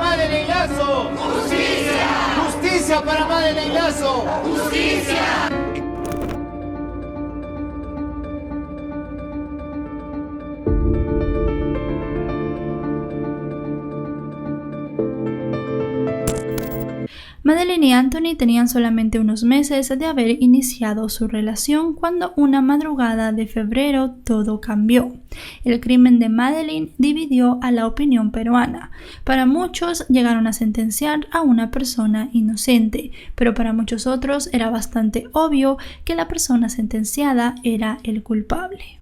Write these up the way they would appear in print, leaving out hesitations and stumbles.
Madeleine Lazo. ¡Justicia! ¡Justicia para Madeleine Lazo! ¡Justicia! Madeleine y Anthony tenían solamente unos meses de haber iniciado su relación cuando una madrugada de febrero todo cambió. El crimen de Madeleine dividió a la opinión peruana. Para muchos llegaron a sentenciar a una persona inocente, pero para muchos otros era bastante obvio que la persona sentenciada era el culpable.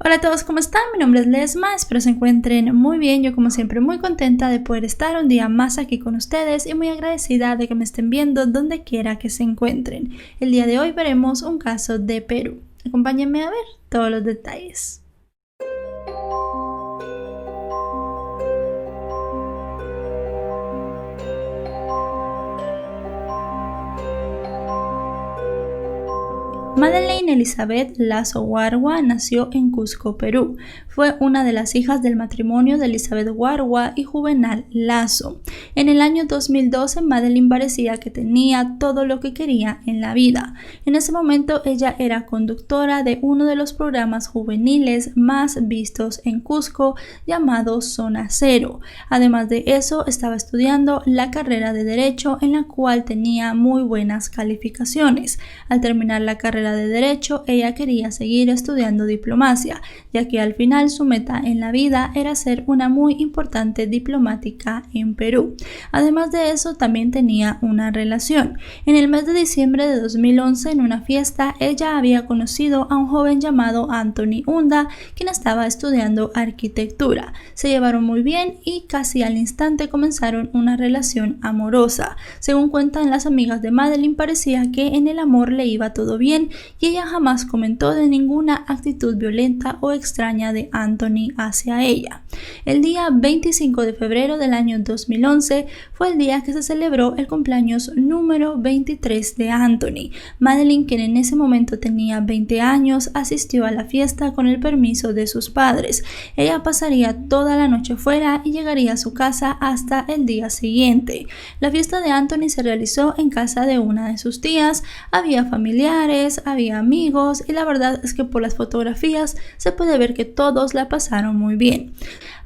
Hola a todos, ¿cómo están? Mi nombre es Lesma, espero se encuentren muy bien. Yo como siempre muy contenta de poder estar un día más aquí con ustedes y muy agradecida de que me estén viendo donde quiera que se encuentren. El día de hoy veremos un caso de Perú. Acompáñenme a ver todos los detalles. Madeleine Elizabeth Lazo Warwa nació en Cusco, Perú. Fue una de las hijas del matrimonio de Elizabeth Warwa y Juvenal Lazo. En el año 2012, Madeleine parecía que tenía todo lo que quería en la vida. En ese momento, ella era conductora de uno de los programas juveniles más vistos en Cusco, llamado Zona Cero. Además de eso, estaba estudiando la carrera de Derecho, en la cual tenía muy buenas calificaciones. Al terminar la carrera de Derecho, ella quería seguir estudiando diplomacia, ya que al final su meta en la vida era ser una muy importante diplomática en Perú. Además de eso, también tenía una relación. En el mes de diciembre de 2011, en una fiesta, ella había conocido a un joven llamado Anthony Unda, quien estaba estudiando arquitectura. Se llevaron muy bien y casi al instante comenzaron una relación amorosa. Según cuentan las amigas de Madeleine, parecía que en el amor le iba todo bien y ella jamás comentó de ninguna actitud violenta o extraña de Anthony hacia ella. El día 25 de febrero del año 2011 fue el día que se celebró el cumpleaños número 23 de Anthony. Madeleine, quien en ese momento tenía 20 años, asistió a la fiesta con el permiso de sus padres. Ella pasaría toda la noche fuera y llegaría a su casa hasta el día siguiente. La fiesta de Anthony se realizó en casa de una de sus tías. Había familiares, había amigos y la verdad es que por las fotografías se puede ver que todos la pasaron muy bien.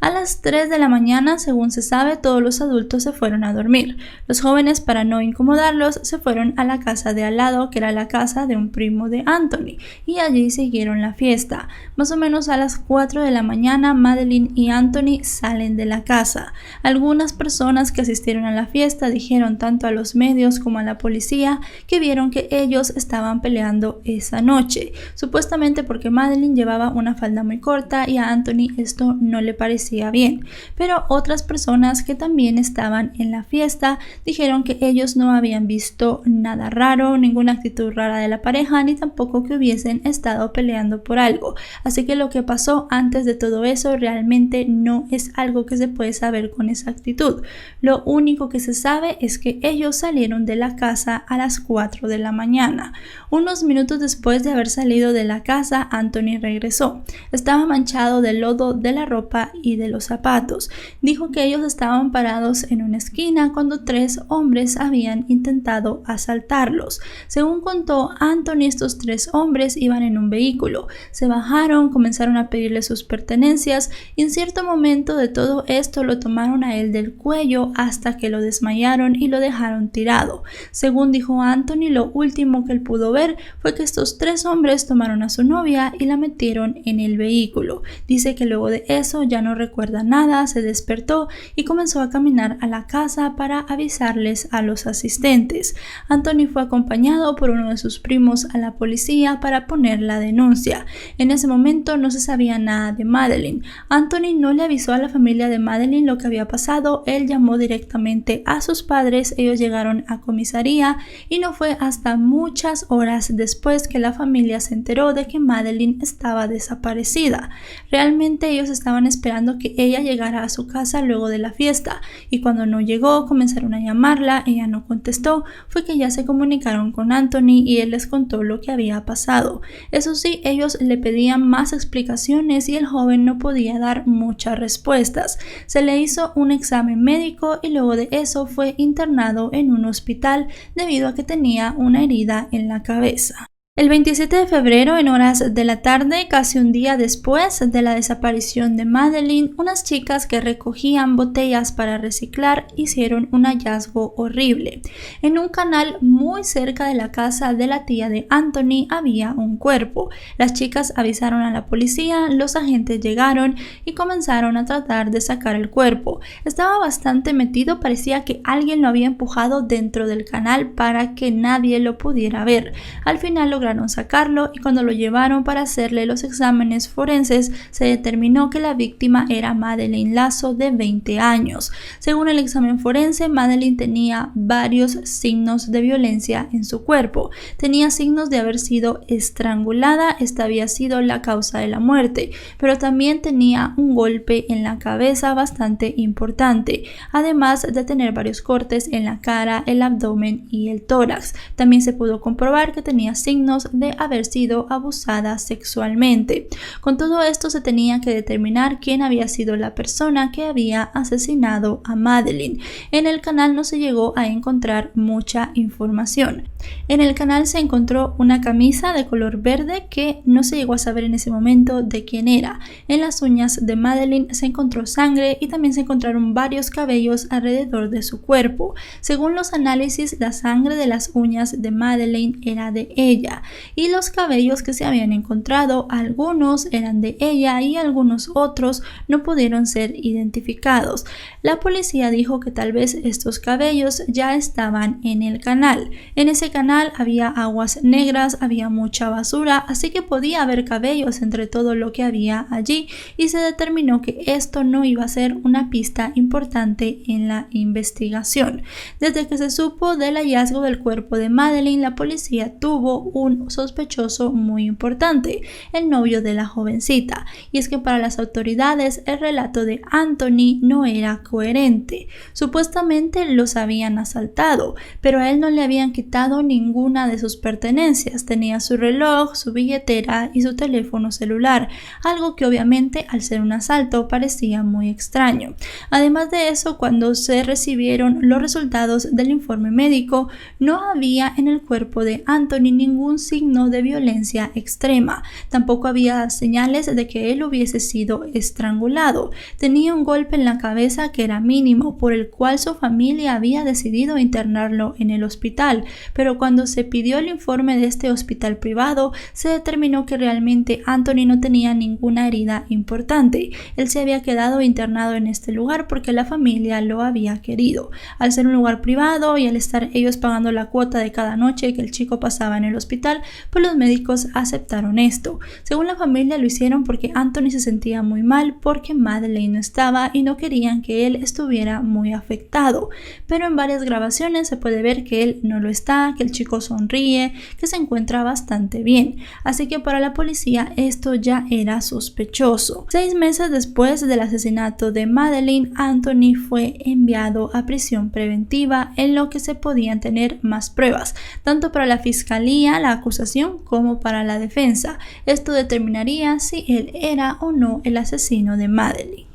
A las 3 de la mañana, según se sabe, todos los adultos se fueron a dormir. Los jóvenes, para no incomodarlos, se fueron a la casa de al lado, que era la casa de un primo de Anthony, y allí siguieron la fiesta. Más o menos a las 4 de la mañana, Madeleine y Anthony salen de la casa. Algunas personas que asistieron a la fiesta dijeron tanto a los medios como a la policía que vieron que ellos estaban peleando esa noche, supuestamente porque Madeleine llevaba una falda muy corta y a Anthony esto no le parecía bien, pero otras personas que también estaban en la fiesta dijeron que ellos no habían visto nada raro, ninguna actitud rara de la pareja, ni tampoco que hubiesen estado peleando por algo. Así que lo que pasó antes de todo eso realmente no es algo que se puede saber con exactitud. Lo único que se sabe es que ellos salieron de la casa a las 4 de la mañana. Unos minutos después de haber salido de la casa, Anthony regresó. Estaba manchado de lodo de la ropa y de los zapatos. Dijo que ellos estaban parados en una esquina cuando 3 hombres habían intentado asaltarlos. Según contó Anthony, estos 3 hombres iban en un vehículo. Se bajaron, comenzaron a pedirle sus pertenencias y en cierto momento de todo esto lo tomaron a él del cuello hasta que lo desmayaron y lo dejaron tirado. Según dijo Anthony, lo último que él pudo ver fue que estos 3 hombres tomaron a su novia y la metieron en el vehículo. Dice que luego de eso ya no recuerda nada, se despertó y comenzó a caminar a la casa para avisarles a los asistentes. Anthony fue acompañado por uno de sus primos a la policía para poner la denuncia. En ese momento no se sabía nada de Madeleine. Anthony no le avisó a la familia de Madeleine lo que había pasado, él llamó directamente a sus padres, ellos llegaron a comisaría y no fue hasta muchas horas después después que la familia se enteró de que Madeleine estaba desaparecida. Realmente ellos estaban esperando que ella llegara a su casa luego de la fiesta, y cuando no llegó comenzaron a llamarla, ella no contestó. Fue que ya se comunicaron con Anthony y él les contó lo que había pasado. Eso sí, ellos le pedían más explicaciones y el joven no podía dar muchas respuestas. Se le hizo un examen médico y luego de eso fue internado en un hospital debido a que tenía una herida en la cabeza. El 27 de febrero, en horas de la tarde, casi un día después de la desaparición de Madeleine, unas chicas que recogían botellas para reciclar hicieron un hallazgo horrible. En un canal muy cerca de la casa de la tía de Anthony había un cuerpo. Las chicas avisaron a la policía, los agentes llegaron y comenzaron a tratar de sacar el cuerpo. Estaba bastante metido, parecía que alguien lo había empujado dentro del canal para que nadie lo pudiera ver. Al final lograron sacarlo y cuando lo llevaron para hacerle los exámenes forenses se determinó que la víctima era Madeleine Lazo, de 20 años. Según el examen forense, Madeleine tenía varios signos de violencia en su cuerpo. Tenía signos de haber sido estrangulada, esta había sido la causa de la muerte, pero también tenía un golpe en la cabeza bastante importante, además de tener varios cortes en la cara, el abdomen y el tórax. También se pudo comprobar que tenía signos de haber sido abusada sexualmente. Con todo esto se tenía que determinar quién había sido la persona que había asesinado a Madeleine. En el canal no se llegó a encontrar mucha información. En el canal se encontró una camisa de color verde que no se llegó a saber en ese momento de quién era. En las uñas de Madeleine se encontró sangre y también se encontraron varios cabellos alrededor de su cuerpo. Según los análisis, la sangre de las uñas de Madeleine era de ella y los cabellos que se habían encontrado, algunos eran de ella y algunos otros no pudieron ser identificados. La policía dijo que tal vez estos cabellos ya estaban en el canal. En ese canal había aguas negras, había mucha basura, así que podía haber cabellos entre todo lo que había allí y se determinó que esto no iba a ser una pista importante en la investigación. Desde que se supo del hallazgo del cuerpo de Madeleine, la policía tuvo un sospechoso muy importante, el novio de la jovencita, y es que para las autoridades el relato de Anthony no era coherente. Supuestamente los habían asaltado, pero a él no le habían quitado ninguna de sus pertenencias. Tenía su reloj, su billetera y su teléfono celular, algo que obviamente al ser un asalto parecía muy extraño. Además de eso, cuando se recibieron los resultados del informe médico, no había en el cuerpo de Anthony ningún signo de violencia extrema. Tampoco había señales de que él hubiese sido estrangulado. Tenía un golpe en la cabeza que era mínimo, por el cual su familia había decidido internarlo en el hospital, pero cuando se pidió el informe de este hospital privado, se determinó que realmente Anthony no tenía ninguna herida importante. Él se había quedado internado en este lugar porque la familia lo había querido. Al ser un lugar privado y al estar ellos pagando la cuota de cada noche que el chico pasaba en el hospital, pues los médicos aceptaron esto. Según la familia lo hicieron porque Anthony se sentía muy mal porque Madeleine no estaba y no querían que él estuviera muy afectado, pero en varias grabaciones se puede ver que él no lo está, que el chico sonríe, que se encuentra bastante bien, así que para la policía esto ya era sospechoso. 6 meses después del asesinato de Madeleine, Anthony fue enviado a prisión preventiva, en lo que se podían tener más pruebas, tanto para la fiscalía, la acusación, como para la defensa. Esto determinaría si él era o no el asesino de Madeleine.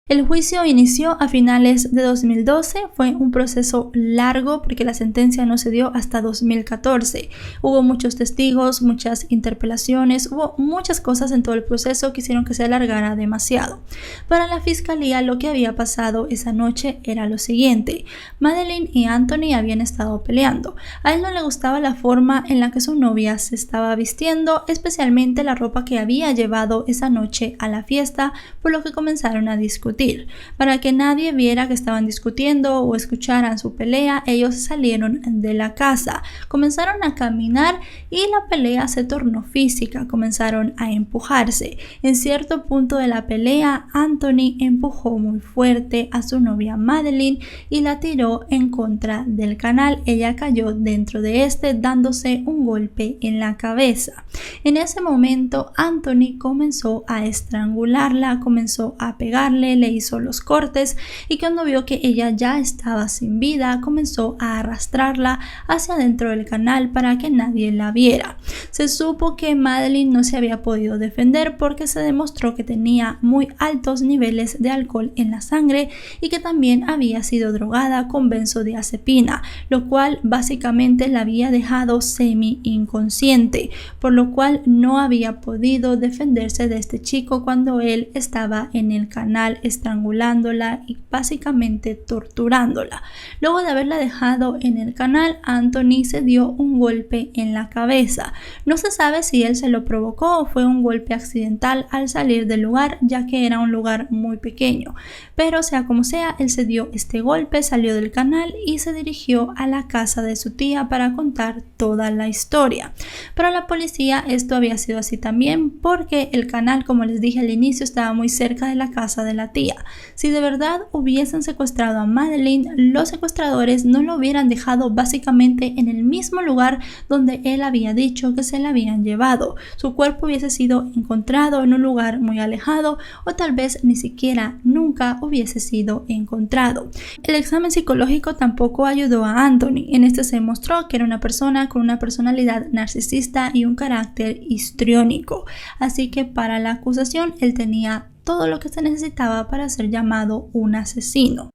El juicio inició a finales de 2012, fue un proceso largo porque la sentencia no se dio hasta 2014. Hubo muchos testigos, muchas interpelaciones, hubo muchas cosas en todo el proceso que hicieron que se alargara demasiado. Para la fiscalía lo que había pasado esa noche era lo siguiente: Madeleine y Anthony habían estado peleando. A él no le gustaba la forma en la que su novia se estaba vistiendo, especialmente la ropa que había llevado esa noche a la fiesta, por lo que comenzaron a discutir. discutir. Para que nadie viera que estaban discutiendo o escucharan su pelea, ellos salieron de la casa, comenzaron a caminar y la pelea se tornó física, comenzaron a empujarse. En cierto punto de la pelea, Anthony empujó muy fuerte a su novia Madeleine y la tiró en contra del canal. Ella cayó dentro de este, dándose un golpe en la cabeza. En ese momento, Anthony comenzó a estrangularla, comenzó a pegarle, le hizo los cortes y cuando vio que ella ya estaba sin vida, comenzó a arrastrarla hacia dentro del canal para que nadie la viera. Se supo que Madeleine no se había podido defender porque se demostró que tenía muy altos niveles de alcohol en la sangre y que también había sido drogada con benzodiazepina, lo cual básicamente la había dejado semi inconsciente, por lo cual no había podido defenderse de este chico cuando él estaba en el canal estrangulándola y básicamente torturándola. Luego de haberla dejado en el canal, Anthony se dio un golpe en la cabeza. No se sabe si él se lo provocó o fue un golpe accidental al salir del lugar, ya que era un lugar muy pequeño, pero sea como sea, él se dio este golpe, salió del canal y se dirigió a la casa de su tía para contar toda la historia. Para la policía esto había sido así también porque el canal, como les dije al inicio, estaba muy cerca de la casa de la tía. Si de verdad hubiesen secuestrado a Madeleine, los secuestradores no lo hubieran dejado básicamente en el mismo lugar donde él había dicho que se la habían llevado. Su cuerpo hubiese sido encontrado en un lugar muy alejado o tal vez ni siquiera nunca hubiese sido encontrado. El examen psicológico tampoco ayudó a Anthony. En este se demostró que era una persona con una personalidad narcisista y un carácter histriónico. Así que para la acusación él tenía todo lo que se necesitaba para ser llamado un asesino.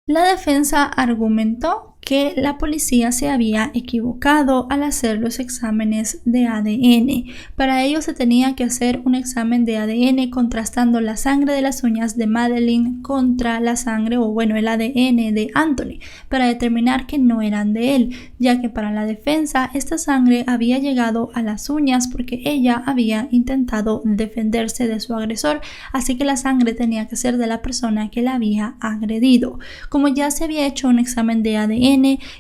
La defensa argumentó que la policía se había equivocado al hacer los exámenes de ADN. Para ello se tenía que hacer un examen de ADN contrastando la sangre de las uñas de Madeleine contra la sangre el ADN de Anthony para determinar que no eran de él, ya que para la defensa esta sangre había llegado a las uñas porque ella había intentado defenderse de su agresor, así que la sangre tenía que ser de la persona que la había agredido. Como ya se había hecho un examen de ADN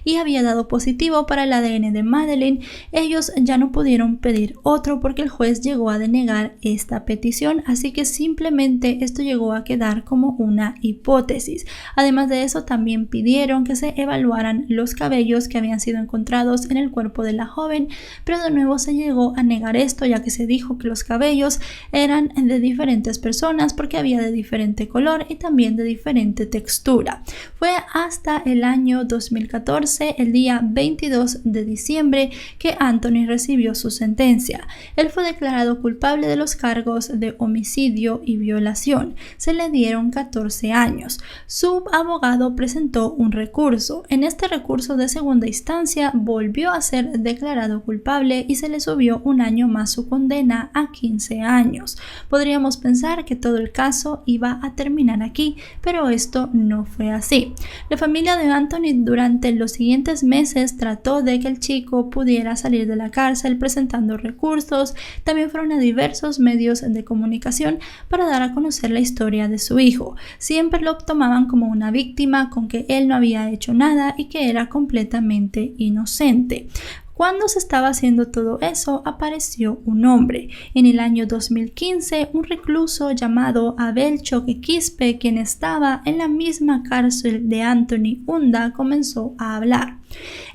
y había dado positivo para el ADN de Madeleine, ellos ya no pudieron pedir otro porque el juez llegó a denegar esta petición, así que simplemente esto llegó a quedar como una hipótesis. Además de eso, también pidieron que se evaluaran los cabellos que habían sido encontrados en el cuerpo de la joven, pero de nuevo se llegó a negar esto, ya que se dijo que los cabellos eran de diferentes personas porque había de diferente color y también de diferente textura. Fue hasta el año 2014, el día 22 de diciembre, que Anthony recibió su sentencia. Él fue declarado culpable de los cargos de homicidio y violación. Se le dieron 14 años. Su abogado presentó un recurso. En este recurso de segunda instancia volvió a ser declarado culpable y se le subió un año más su condena a 15 años. Podríamos pensar que todo el caso iba a terminar aquí, pero esto no fue así. La familia de Anthony durante los siguientes meses trató de que el chico pudiera salir de la cárcel presentando recursos. También fueron a diversos medios de comunicación para dar a conocer la historia de su hijo. Siempre lo tomaban como una víctima, con que él no había hecho nada y que era completamente inocente. Cuando se estaba haciendo todo eso, apareció un hombre. En el año 2015, un recluso llamado Abel Choque Quispe, quien estaba en la misma cárcel de Anthony Unda, comenzó a hablar.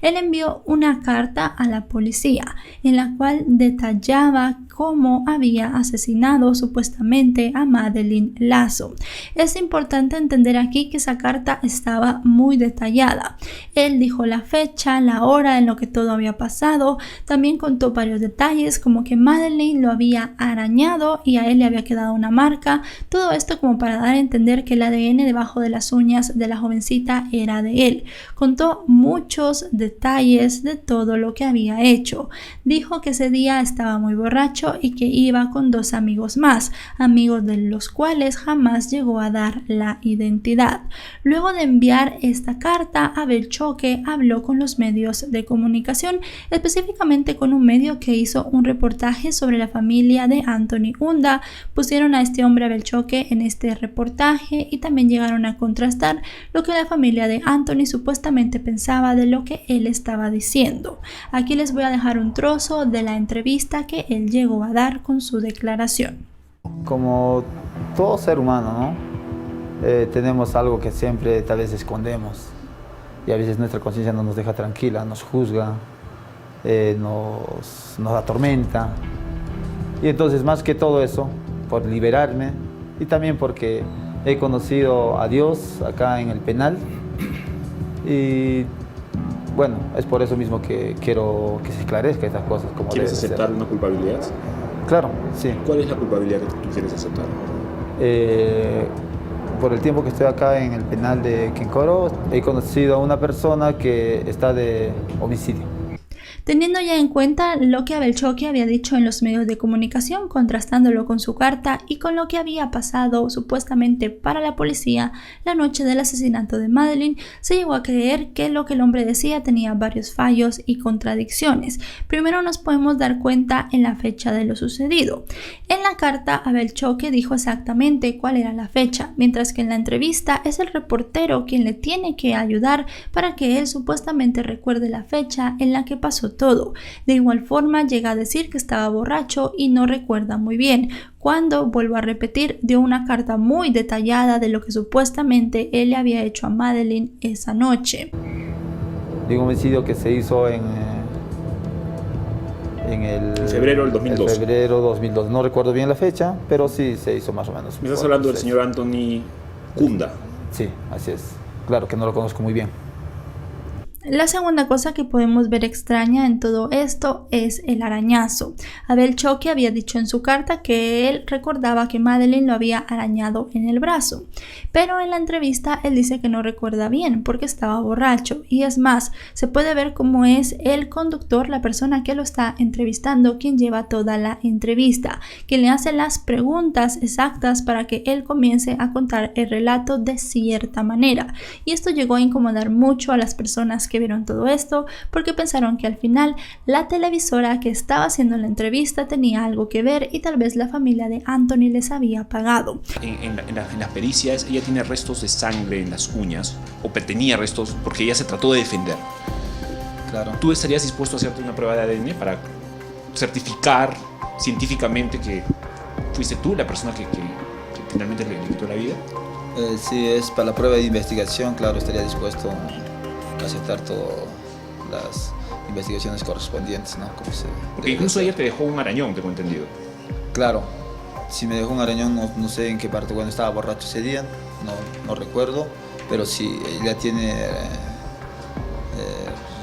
Él envió una carta a la policía en la cual detallaba cómo había asesinado supuestamente a Madeleine Lazo. Es importante entender aquí que esa carta estaba muy detallada. Él dijo la fecha, la hora en lo que todo había pasado. También contó varios detalles como que Madeleine lo había arañado y a él le había quedado una marca. Todo esto como para dar a entender que el ADN debajo de las uñas de la jovencita era de él. Contó mucho muchos detalles de todo lo que había hecho. Dijo que ese día estaba muy borracho y que iba con 2 amigos más, amigos de los cuales jamás llegó a dar la identidad. Luego de enviar esta carta, Abel Choque habló con los medios de comunicación, específicamente con un medio que hizo un reportaje sobre la familia de Anthony Unda. Pusieron a este hombre Abel Choque en este reportaje y también llegaron a contrastar lo que la familia de Anthony supuestamente pensaba de lo que él estaba diciendo. Aquí les voy a dejar un trozo de la entrevista que él llegó a dar con su declaración. Como todo ser humano, ¿no? Tenemos algo que siempre tal vez escondemos y a veces nuestra conciencia no nos deja tranquila, nos juzga, nos atormenta. Y entonces, más que todo eso, por liberarme y también porque he conocido a Dios acá en el penal y bueno, es por eso mismo que quiero que se esclarezca estas cosas. Como ¿Quieres aceptar una culpabilidad? Claro, sí. ¿Cuál es la culpabilidad que tú quieres aceptar? Por el tiempo que estoy acá en el penal de Quincoro, he conocido a una persona que está de homicidio. Teniendo ya en cuenta lo que Abel Choque había dicho en los medios de comunicación, contrastándolo con su carta y con lo que había pasado supuestamente para la policía la noche del asesinato de Madeleine, se llegó a creer que lo que el hombre decía tenía varios fallos y contradicciones. Primero nos podemos dar cuenta en la fecha de lo sucedido. En la carta, Abel Choque dijo exactamente cuál era la fecha, mientras que en la entrevista es el reportero quien le tiene que ayudar para que él supuestamente recuerde la fecha en la que pasó todo. De igual forma llega a decir que estaba borracho y no recuerda muy bien, cuando, vuelvo a repetir, dio una carta muy detallada de lo que supuestamente él le había hecho a Madeleine esa noche. De un homicidio que se hizo en febrero del 2002. En febrero 2002. No recuerdo bien la fecha, pero sí se hizo más o menos. Me estás hablando del señor Anthony Unda. Sí, así es. Claro que no lo conozco muy bien. La segunda cosa que podemos ver extraña en todo esto es el arañazo. Abel Choque había dicho en su carta que él recordaba que Madeleine lo había arañado en el brazo, pero en la entrevista él dice que no recuerda bien porque estaba borracho, y es más, se puede ver cómo es el conductor, la persona que lo está entrevistando, quien lleva toda la entrevista, quien le hace las preguntas exactas para que él comience a contar el relato de cierta manera, y esto llegó a incomodar mucho a las personas que vieron todo esto porque pensaron que al final la televisora que estaba haciendo la entrevista tenía algo que ver y tal vez la familia de Anthony les había pagado. En las pericias ella tiene restos de sangre en las uñas, o tenía restos porque ella se trató de defender. Claro. ¿Tú estarías dispuesto a hacerte una prueba de ADN para certificar científicamente que fuiste tú la persona que finalmente le quitó la vida? Si es para la prueba de investigación, claro, estaría dispuesto aceptar todas las investigaciones correspondientes, ¿no? Porque incluso ella te dejó un arañón, tengo entendido. Claro, si me dejó un arañón, no sé en qué parte, cuando estaba borracho ese día, no recuerdo, pero si ella tiene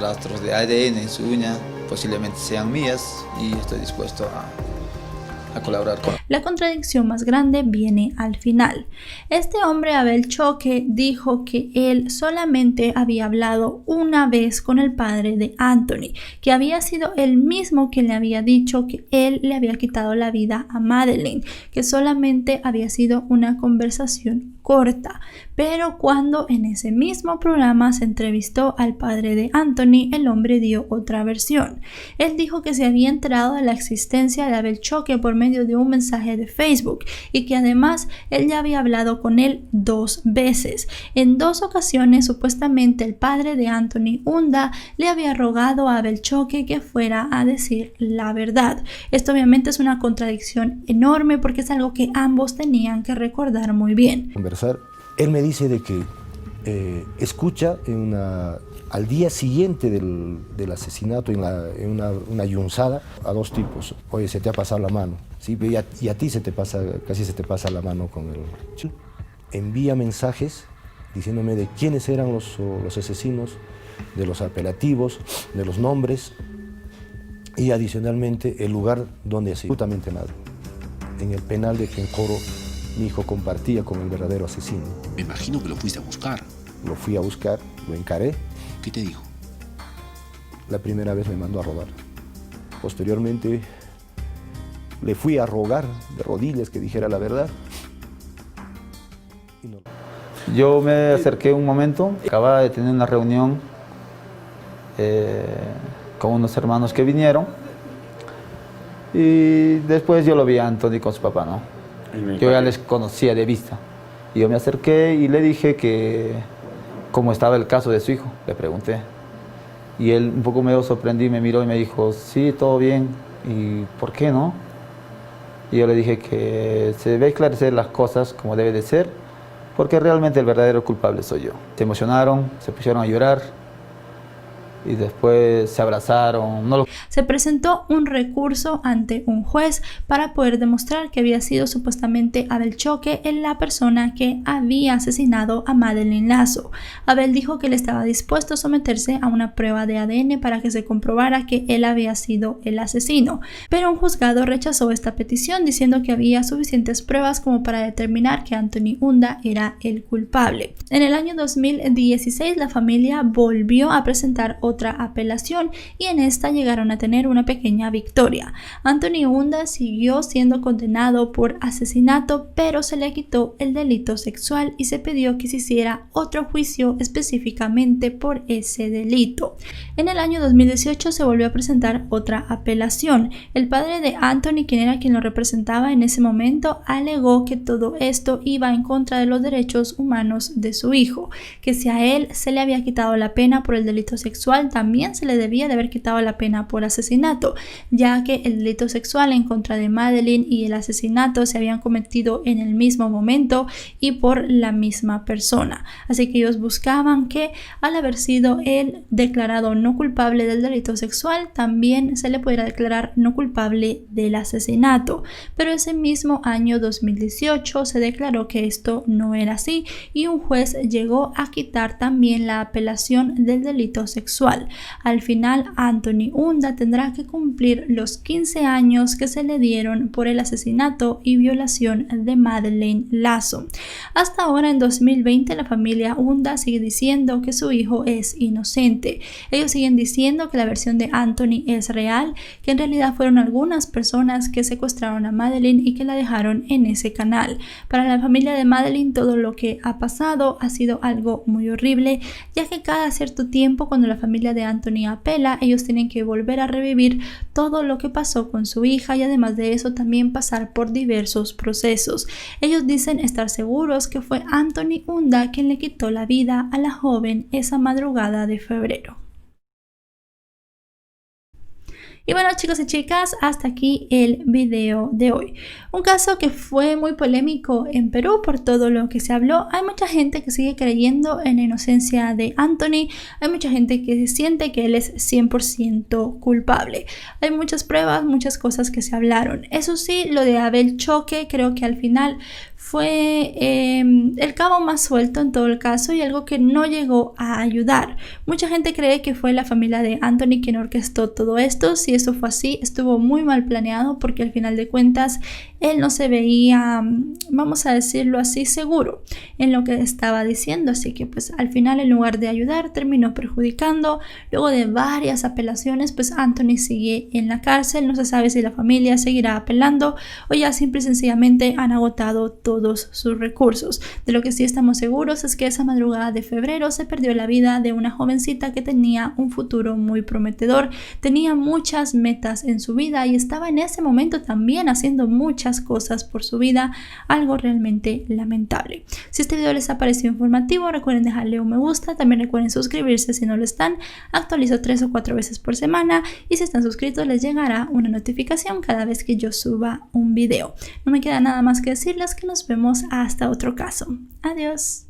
rastros de ADN en su uña, posiblemente sean mías y estoy dispuesto a colaborar con. La contradicción más grande viene al final. Este hombre Abel Choque dijo que él solamente había hablado una vez con el padre de Anthony, que había sido él mismo quien le había dicho que él le había quitado la vida a Madeleine, que solamente había sido una conversación corta, pero cuando en ese mismo programa se entrevistó al padre de Anthony, el hombre dio otra versión. Él dijo que se había enterado de la existencia de Abel Choque por medio de un mensaje de Facebook y que además él ya había hablado con él 2 veces. En 2 ocasiones supuestamente el padre de Anthony Unda le había rogado a Abel Choque que fuera a decir la verdad. Esto obviamente es una contradicción enorme porque es algo que ambos tenían que recordar muy bien. Él me dice de que escucha al día siguiente del asesinato en una yunzada a 2 tipos. Oye, se te ha pasado la mano, ¿sí? Y a ti casi se te pasa la mano con el... Envía mensajes diciéndome de quiénes eran los asesinos, de los apelativos, de los nombres y adicionalmente el lugar donde así. Absolutamente nada. En el penal de Quincoro, mi hijo compartía con el verdadero asesino. Me imagino que lo fuiste a buscar. Lo fui a buscar, lo encaré. ¿Qué te dijo? la primera vez me mandó a robar. Posteriormente le fui a rogar de rodillas que dijera la verdad. Y no. Yo me acerqué un momento, acababa de tener una reunión con unos hermanos que vinieron y después yo lo vi a Anthony con su papá, ¿no? Yo ya les conocía de vista. Y yo me acerqué y le dije que cómo estaba el caso de su hijo, le pregunté. Y él un poco medio sorprendido me miró y me dijo, sí, todo bien, ¿y por qué no? Y yo le dije que se debe esclarecer las cosas como debe de ser, porque realmente el verdadero culpable soy yo. Se emocionaron, se pusieron a llorar y después se abrazaron. Se presentó un recurso ante un juez para poder demostrar que había sido supuestamente Abel Choque la persona que había asesinado a Madeleine Lazo. Abel dijo que él estaba dispuesto a someterse a una prueba de ADN para que se comprobara que él había sido el asesino, pero un juzgado rechazó esta petición diciendo que había suficientes pruebas como para determinar que Anthony Unda era el culpable. En el año 2016 la familia volvió a presentar otra apelación y en esta llegaron a tener una pequeña victoria. Anthony Unda siguió siendo condenado por asesinato, pero se le quitó el delito sexual y se pidió que se hiciera otro juicio específicamente por ese delito. En el año 2018 se volvió a presentar otra apelación. El padre de Anthony, quien era quien lo representaba en ese momento, alegó que todo esto iba en contra de los derechos humanos de su hijo, que si a él se le había quitado la pena por el delito sexual, también se le debía de haber quitado la pena por asesinato, ya que el delito sexual en contra de Madeleine y el asesinato se habían cometido en el mismo momento y por la misma persona. Así que ellos buscaban que al haber sido él declarado no culpable del delito sexual, también se le pudiera declarar no culpable del asesinato. Pero ese mismo año 2018 se declaró que esto no era así y un juez llegó a quitar también la apelación del delito sexual. Al final, Anthony Unda tendrá que cumplir los 15 años que se le dieron por el asesinato y violación de Madeleine Lazo. Hasta ahora, en 2020, la familia Unda sigue diciendo que su hijo es inocente. Ellos siguen diciendo que la versión de Anthony es real, que en realidad fueron algunas personas que secuestraron a Madeleine y que la dejaron en ese canal. Para la familia de Madeleine, todo lo que ha pasado ha sido algo muy horrible, ya que cada cierto tiempo, cuando la familia de Anthony apela, ellos tienen que volver a revivir todo lo que pasó con su hija y además de eso también pasar por diversos procesos. Ellos dicen estar seguros que fue Anthony Unda quien le quitó la vida a la joven esa madrugada de febrero. Y bueno, chicos y chicas, hasta aquí el video de hoy. Un caso que fue muy polémico en Perú por todo lo que se habló. Hay mucha gente que sigue creyendo en la inocencia de Anthony. Hay mucha gente que siente que él es 100% culpable. Hay muchas pruebas, muchas cosas que se hablaron. Eso sí, lo de Abel Choque creo que al final fue el cabo más suelto en todo el caso y algo que no llegó a ayudar. Mucha gente cree que fue la familia de Anthony quien orquestó todo esto. Si eso fue así, estuvo muy mal planeado porque al final de cuentas él no se veía, vamos a decirlo así, seguro en lo que estaba diciendo. Así que pues al final, en lugar de ayudar, terminó perjudicando. Luego de varias apelaciones, pues Anthony sigue en la cárcel. No se sabe si la familia seguirá apelando o ya simple y sencillamente han agotado todos sus recursos. De lo que sí estamos seguros es que esa madrugada de febrero se perdió la vida de una jovencita que tenía un futuro muy prometedor, tenía muchas metas en su vida y estaba en ese momento también haciendo muchas cosas por su vida, algo realmente lamentable. Si este video les ha parecido informativo, recuerden dejarle un me gusta, también recuerden suscribirse si no lo están. Actualizo 3 o 4 veces por semana y si están suscritos les llegará una notificación cada vez que yo suba un video. No me queda nada más que decirles que nos vemos hasta otro caso. Adiós.